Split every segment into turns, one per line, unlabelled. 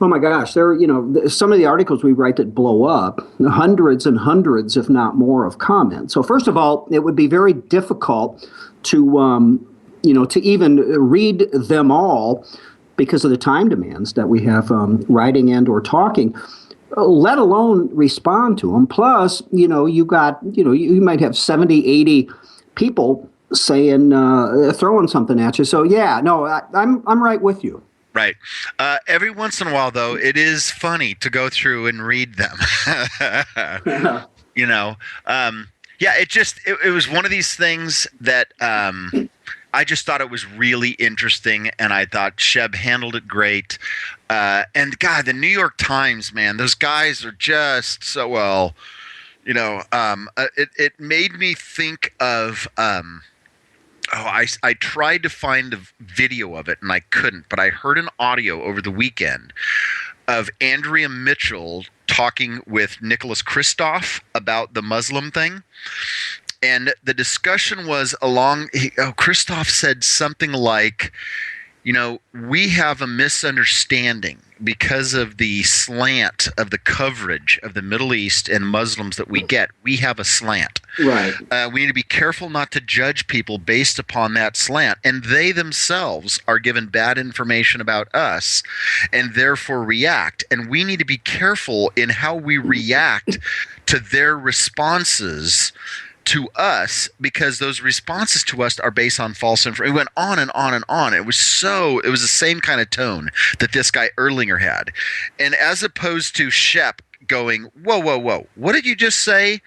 Oh my gosh, some of the articles we write that blow up, hundreds and hundreds, if not more, of comments. So first of all, it would be very difficult to even read them all because of the time demands that we have writing and or talking, let alone respond to them. Plus, you might have 70, 80 people saying, throwing something at you. So yeah, no, I'm right with you.
Right. Every once in a while, though, it is funny to go through and read them. you know, yeah, it was one of these things that I just thought it was really interesting, and I thought Sheb handled it great. And God, the New York Times, man, those guys are just so well. It made me think of. I tried to find a video of it and I couldn't, but I heard an audio over the weekend of Andrea Mitchell talking with Nicholas Kristof about the Muslim thing. And the discussion was Kristof said something like, we have a misunderstanding because of the slant of the coverage of the Middle East and Muslims that we get. We have a slant.
Right.
We need to be careful not to judge people based upon that slant. And they themselves are given bad information about us and therefore react. And we need to be careful in how we react to their responses to us, because those responses to us are based on false information. It went on and on and on. It was the same kind of tone that this guy Erlinger had. And as opposed to Shep going, whoa, whoa, whoa, what did you just say?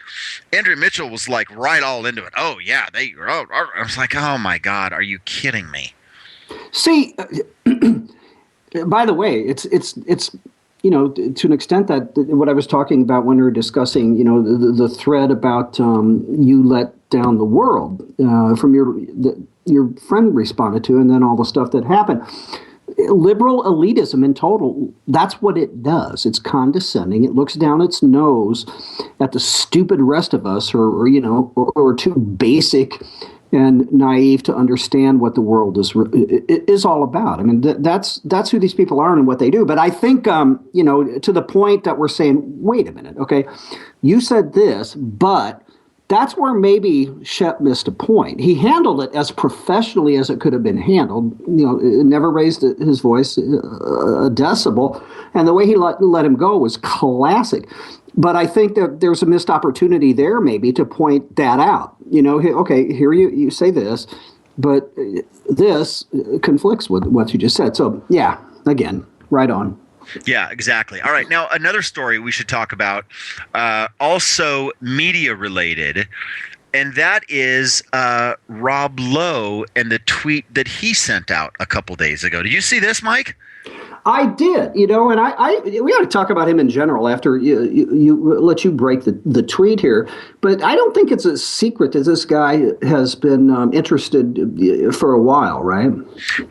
Andrea Mitchell was like right all into it. Oh, yeah. I was like, oh, my God, are you kidding me?
See, by the way, it's to an extent that what I was talking about when we were discussing, the thread about you let down the world from your friend responded to, and then all the stuff that happened. Liberal elitism in total, that's what it does. It's condescending. It looks down its nose at the stupid rest of us, or too basic and naive to understand what the world is all about. I mean, that's who these people are and what they do. But I think, to the point that we're saying, wait a minute, okay, you said this, but that's where maybe Shep missed a point. He handled it as professionally as it could have been handled. It never raised his voice a decibel, and the way he let him go was classic. But I think that there's a missed opportunity there maybe to point that out. Okay, here you say this, but this conflicts with what you just said. So, yeah, again, right on.
Yeah, exactly. All right. Now, another story we should talk about, also media related, and that is Rob Lowe and the tweet that he sent out a couple days ago. Did you see this, Mike?
I did, and we ought to talk about him in general after you let you break the tweet here. But I don't think it's a secret that this guy has been interested for a while, right?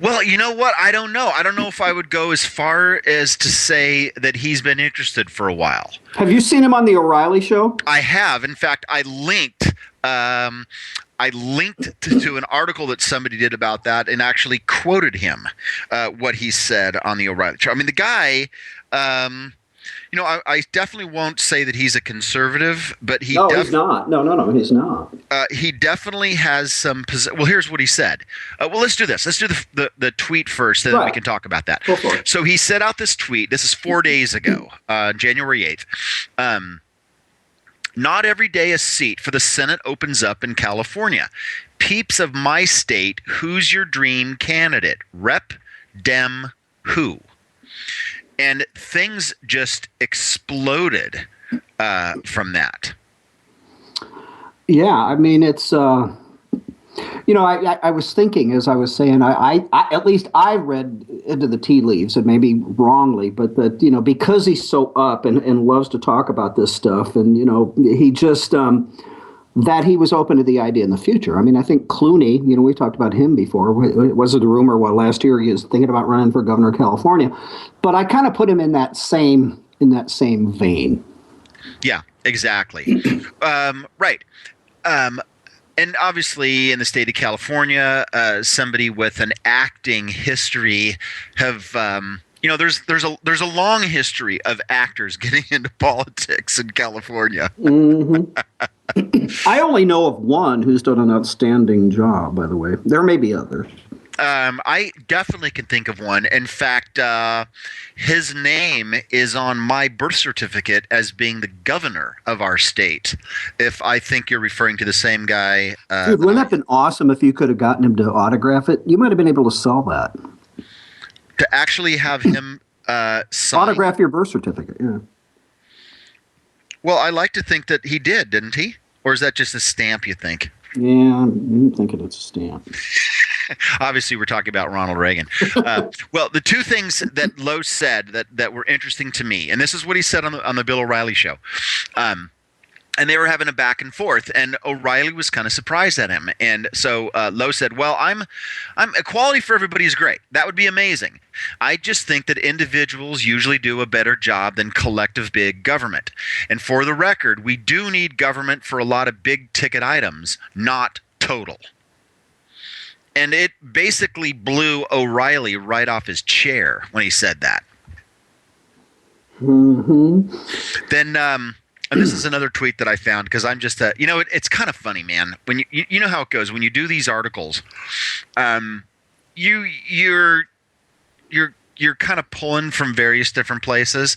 Well, you know what? I don't know. I don't know if I would go as far as to say that he's been interested for a while.
Have you seen him on the O'Reilly Show?
I have. In fact, I linked to an article that somebody did about that and actually quoted him, what he said on the O'Reilly Show. I mean, the guy, I definitely won't say that he's a conservative, but
he's not. No, he's not.
He definitely has some. Well, here's what he said. Well, let's do this. Let's do the tweet first, and then we can talk about that.
Go for it.
So he set out this tweet. This is 4 days ago, January 8th. Not every day a seat for the Senate opens up in California. Peeps of my state, who's your dream candidate? Rep, Dem, who? And things just exploded from that.
Yeah, I mean, it's I was thinking as I was saying, I at least I read into the tea leaves, and maybe wrongly, but that, because he's so up and loves to talk about this stuff, and, he just, that he was open to the idea in the future. I mean, I think Clooney, we talked about him before. Was it a rumor? Last year he was thinking about running for governor of California, but I kind of put him in that same vein.
Yeah, exactly. Right. And obviously, in the state of California, somebody with an acting history have there's a long history of actors getting into politics in California.
Hmm. I only know of one who's done an outstanding job, by the way. There may be others.
I definitely can think of one. In fact, his name is on my birth certificate as being the governor of our state. If I think you're referring to the same guy.
Dude, wouldn't that have been awesome if you could have gotten him to autograph it? You might have been able to sell that.
To actually have him sign.
Autograph your birth certificate, yeah.
Well, I like to think that he didn't he? Or is that just a stamp, you think?
Yeah, I'm thinking it's a stamp.
Obviously, we're talking about Ronald Reagan. Well, the two things that Lowe said that were interesting to me, and this is what he said on the Bill O'Reilly show, and they were having a back and forth, and O'Reilly was kind of surprised at him, and so Lowe said, "Well, I'm equality for everybody is great. That would be amazing. I just think that individuals usually do a better job than collective big government, and for the record, we do need government for a lot of big ticket items, not total." And it basically blew O'Reilly right off his chair when he said that.
Mm-hmm.
Then, and this is another tweet that I found because I'm just it's kind of funny, man. When you know how it goes when you do these articles, you're kind of pulling from various different places.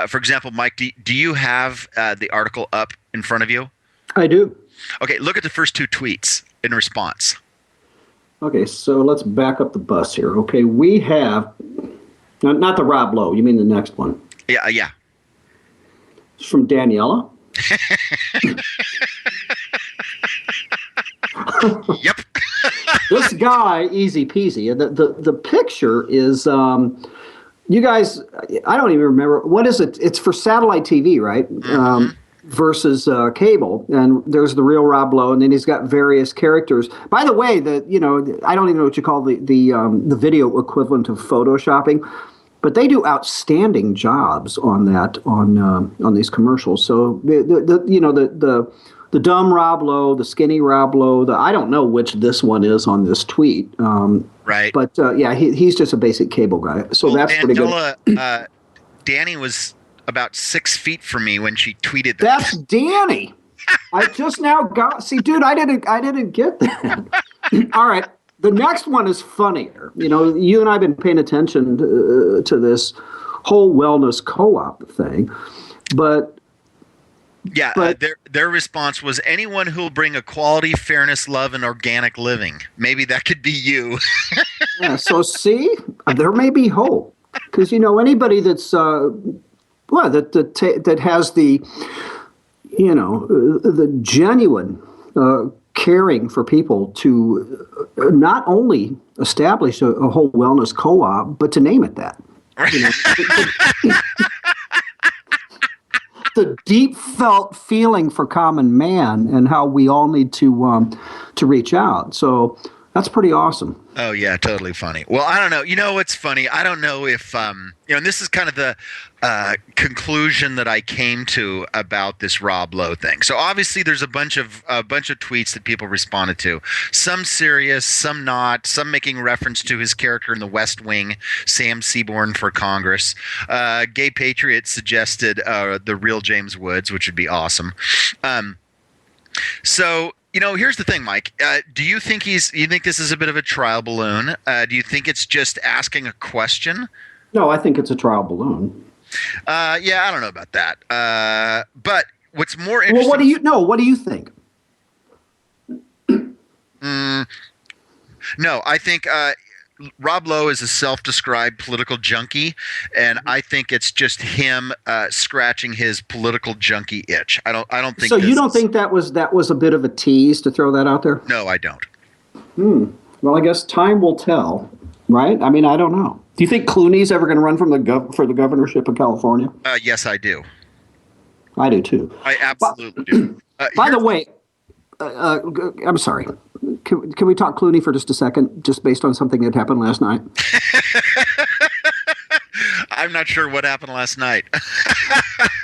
For example, Mike, do you have the article up in front of you?
I do.
Okay, look at the first two tweets in response.
Okay, so let's back up the bus here. Okay, we have not the Rob Lowe. You mean the next one?
Yeah.
It's from Daniela.
Yep.
This guy, easy peasy. The picture is, you guys, I don't even remember. What is it? It's for satellite TV, right? Mm-hmm. Versus cable, and there's the real Rob Lowe, and then he's got various characters. By the way, I don't even know what you call the video equivalent of photoshopping, but they do outstanding jobs on that on these commercials. So the dumb Rob Lowe, the skinny Rob Lowe, I don't know which this one is on this tweet.
Right.
But yeah, he's just a basic cable guy. So that's pretty good.
Danny was about 6 feet from me when she tweeted that.
That's Danny. I just now got. See, dude, I didn't get that. All right, the next one is funnier. You and I've been paying attention to this whole wellness co-op thing, but
their response was anyone who will bring equality, fairness, love, and organic living. Maybe that could be you.
Yeah. So see, there may be hope because anybody that's. That has the, the genuine caring for people to not only establish a whole wellness co-op, but to name it that. The deep felt feeling for common man and how we all need to reach out. So that's pretty awesome.
Oh yeah, totally funny. Well, I don't know. What's funny? I don't know if and this is kind of the conclusion that I came to about this Rob Lowe thing. So obviously, there's a bunch of tweets that people responded to. Some serious, some not. Some making reference to his character in The West Wing, Sam Seaborn for Congress. Gay Patriot suggested the real James Woods, which would be awesome. So. Here's the thing, Mike. Do you think you think this is a bit of a trial balloon? Do you think it's just asking a question?
No, I think it's a trial balloon.
Yeah, I don't know about that. But what's more interesting?
Well, what do you think?
No, I think Rob Lowe is a self-described political junkie, and I think it's just him scratching his political junkie itch. I don't think.
So you don't think that was a bit of a tease to throw that out there?
No, I don't.
Well, I guess time will tell, right? I mean, I don't know. Do you think Clooney's ever going to run for the governorship of California?
Yes, I do.
I do too.
I absolutely do.
By the way, I'm sorry. Can we talk Clooney for just a second, just based on something that happened last night?
I'm not sure what happened last night.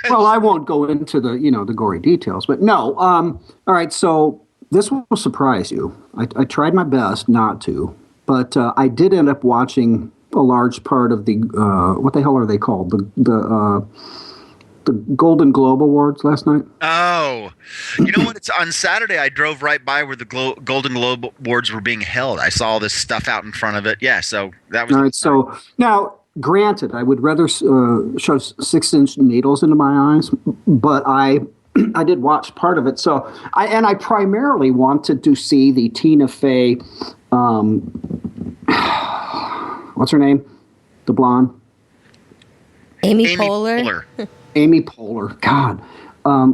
Well, I won't go into the gory details, but no. All right, so this will surprise you. I tried my best not to, but I did end up watching a large part of the what the hell are they called? The Golden Globe Awards last night.
Oh, you know what? It's on Saturday. I drove right by where the Golden Globe Awards were being held. I saw all this stuff out in front of it. Yeah, so that was
All right. So now, granted, I would rather shove 6-inch needles into my eyes, but I did watch part of it. So I primarily wanted to see the Tina Fey, what's her name, the blonde,
Amy
Amy
Poehler.
Amy Poehler. God,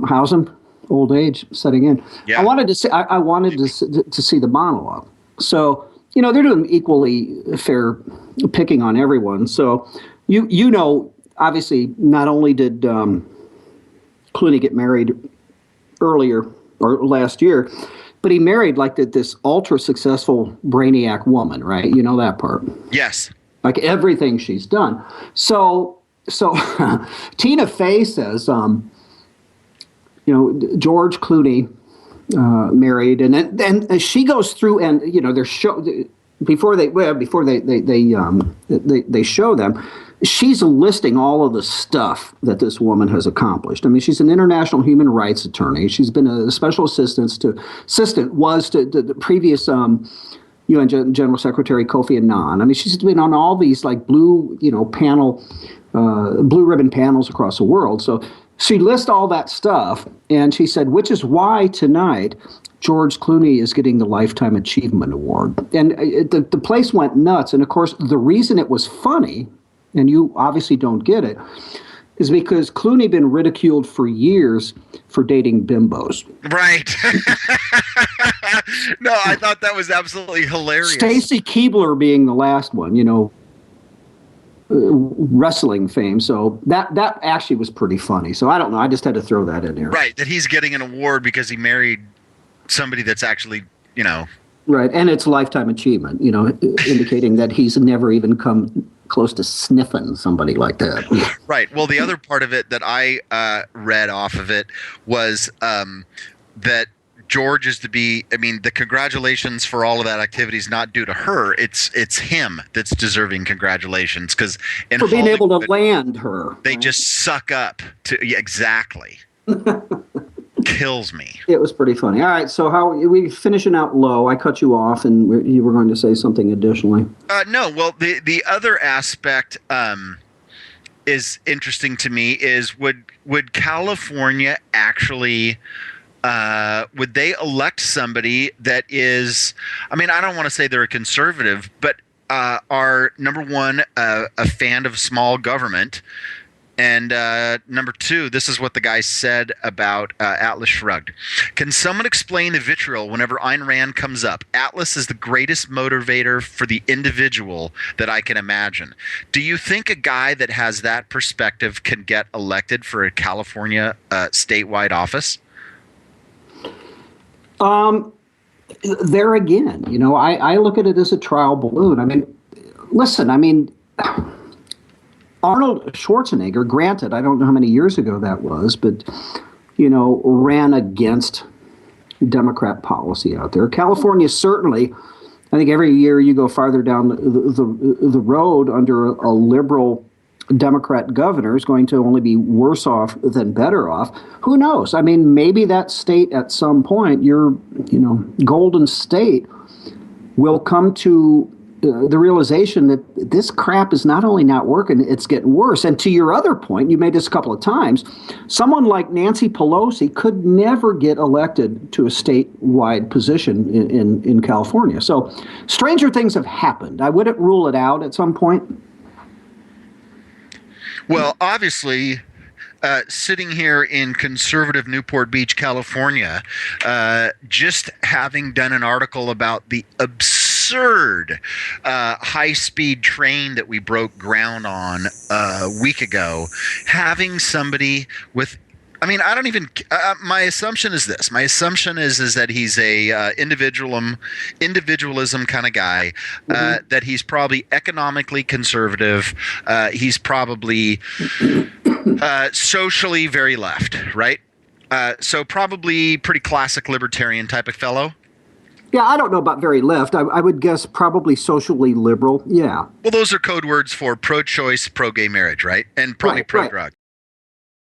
housing, old age setting in.
Yeah.
I wanted to see. I wanted to see the monologue. So they're doing equally fair picking on everyone. So obviously, not only did Clooney get married earlier or last year, but he married like this ultra successful brainiac woman, right? You know that part.
Yes.
Like everything she's done. So Tina Fey says, George Clooney married, and she goes through, and their show before they show them. She's listing all of the stuff that this woman has accomplished. I mean, she's an international human rights attorney. She's been a special assistant to the previous UN General Secretary Kofi Annan. I mean, she's been on all these like blue ribbon panels across the world. So she lists all that stuff, and she said, which is why tonight George Clooney is getting the Lifetime Achievement Award. And the place went nuts. And of course, the reason it was funny, and you obviously don't get it, is because Clooney been ridiculed for years for dating bimbos.
Right. No, I thought that was absolutely hilarious.
Stacy Keibler being the last one, wrestling fame. So that actually was pretty funny. So I don't know. I just had to throw that in there.
Right, that he's getting an award because he married somebody that's actually,
Right, and it's lifetime achievement, indicating that he's never even come close to sniffing somebody like that.
Right. Well, the other part of it that I read off of it was that George is to be, the congratulations for all of that activity is not due to her. It's him that's deserving congratulations, because
for being able to land her.
They just suck up to, yeah, exactly. Kills me.
It was pretty funny. All right, so how we finishing out low? I cut you off, and you were going to say something additionally.
No, well, the other aspect is interesting to me. Is would California actually would they elect somebody that is? I don't want to say they're a conservative, but are number one a fan of small government. And number two, this is what the guy said about Atlas Shrugged. Can someone explain the vitriol whenever Ayn Rand comes up? Atlas is the greatest motivator for the individual that I can imagine. Do you think a guy that has that perspective can get elected for a California statewide office?
There again, I look at it as a trial balloon. Listen, Arnold Schwarzenegger, granted, I don't know how many years ago that was, but, ran against Democrat policy out there. California certainly, I think every year you go farther down the road under a liberal Democrat governor is going to only be worse off than better off. Who knows? Maybe that state at some point, your, Golden State, will come to the realization that this crap is not only not working, it's getting worse. And to your other point, you made this a couple of times, someone like Nancy Pelosi could never get elected to a statewide position in California. So stranger things have happened. I wouldn't rule it out at some point.
Well, obviously, sitting here in conservative Newport Beach, California, just having done an article about the absurd high-speed train that we broke ground on a week ago, having somebody with I don't even. My assumption is this. My assumption is that he's a individualism kind of guy. That he's probably economically conservative. He's probably socially very left, right? So probably pretty classic libertarian type of fellow.
Yeah, I don't know about very left. I would guess probably socially liberal. Yeah.
Well, those are code words for pro-choice, pro-gay marriage, right? And probably
Right, right.
pro-drug.